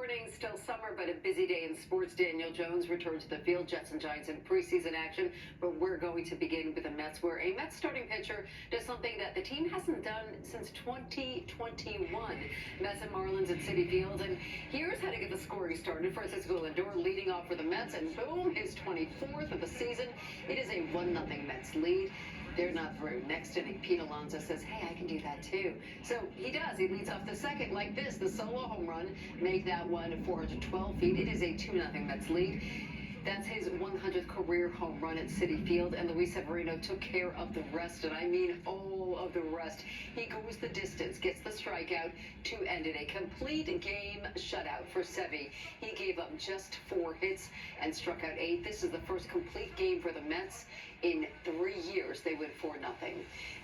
morning, still summer, but a busy day in sports. Daniel Jones returned to the field. Jets and Giants in preseason action, but we're going to begin with the Mets, where a Mets starting pitcher does something that the team hasn't done since 2021. Mets and Marlins at Citi Field, and here's how to get the scoring started. Francisco Lindor leading off for the Mets, and boom, his 24th of the season. It is a 1-0 Mets lead. They're not through. Next inning, Pete Alonso says, hey, I can do that too. So he does. He leads off the second like this. The solo home run, make that one 412 feet. It is a 2-0 Mets lead. That's his 100th career home run at Citi Field, and Luis Severino took care of the rest, and I mean all of the rest. He goes the distance, gets the strikeout to end it. A complete game shutout for Sevy. He gave up just 4 hits and struck out 8. This is the first complete game for the Mets in 3 years. They win 4-0.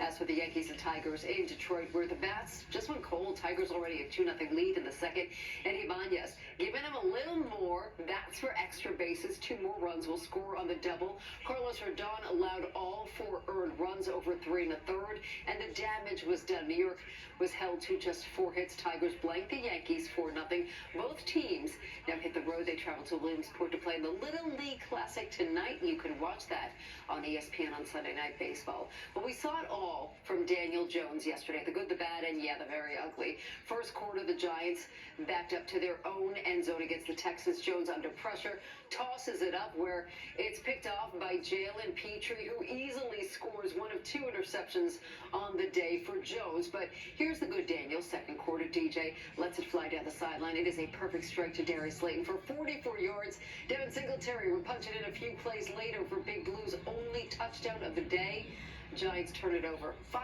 As for the Yankees and Tigers in Detroit, where the bats just went cold. Tigers already a 2-0 lead in the second. And Ibanez giving him a little more. That's for extra bases. 2 more runs will score on the double. Carlos Rodon allowed all 4 earned runs over 3 1/3, and the damage was done. New York was held to just 4 hits. Tigers blanked the Yankees 4-0. Both teams now hit the road. They travel to Williamsport to play in the Little League Classic tonight. You can watch that on ESPN on Sunday Night Baseball. But we saw it all from Daniel Jones yesterday. The good, the bad, and yeah, the very ugly. First quarter, the Giants backed up to their own end zone against the Texans. Jones under pressure, tosses it up where it's picked off by Jalen Petrie, who easily scores one of 2 interceptions on the day for Jones. But here's the good Daniel. Second quarter, DJ lets it fly down the sideline. It is a perfect strike to Darius Slayton for 44 yards. Devin Singletary would punch it in a few plays later for Big Blue's only touchdown of the day. Giants turn it over 5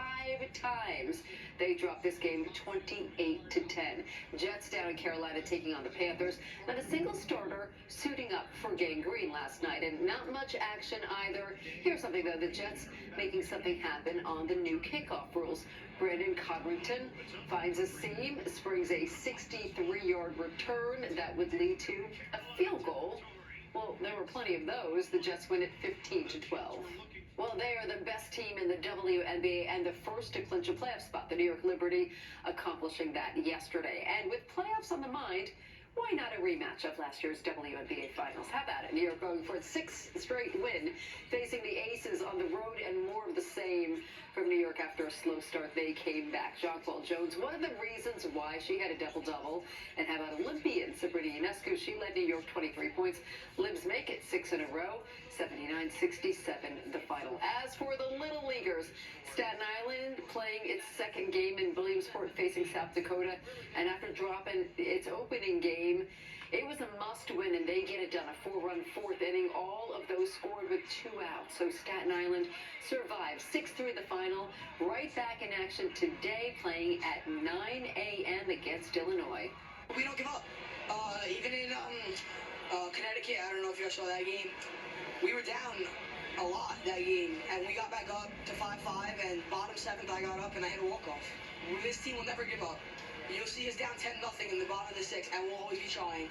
times. They drop this game 28-10. Jets down in Carolina taking on the Panthers. Not a single starter suiting up for Gang Green last night, and not much action either. Here's something though, the Jets making something happen on the new kickoff rules. Brandon Codrington finds a seam, springs a 63-yard return that would lead to a field goal. Well, there were plenty of those. The Jets win it 15-12. Well, they are the best team in the WNBA and the first to clinch a playoff spot. The New York Liberty accomplishing that yesterday. And with playoffs on the mind, why not a rematch of last year's WNBA Finals? How about it? New York going for its 6th straight win, facing the Aces on the road, and more of the same from New York after a slow start. They came back. Jonquel Jones, one of the reasons why she had a double-double. And how about Olympian Sabrina Ionescu? She led New York 23 points. Libs make it 6 in a row, 79-67 the final. As for the Little Leaguers, Staten Island playing its second game in Williamsport facing South Dakota, and after dropping its opening game, it was a must-win, and they get it done. A 4-run 4th inning, all of those scored with 2 outs. So Staten Island survived 6-3 the final. Right back in action today, playing at 9 a.m. against Illinois. We don't give up. Even in Connecticut, I don't know if you guys saw that game. We were down a lot that game, and we got back up to 5-5, and bottom 7th I got up and I hit a walk-off. This team will never give up. You'll see us down 10-0 in the bottom of the 6th, and we'll always be trying.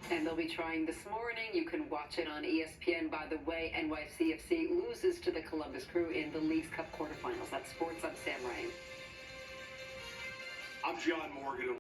And they'll be trying this morning. You can watch it on ESPN. By the way, NYCFC loses to the Columbus Crew in the League's Cup quarterfinals. That's sports. I'm Sam Rain. I'm John Morgan.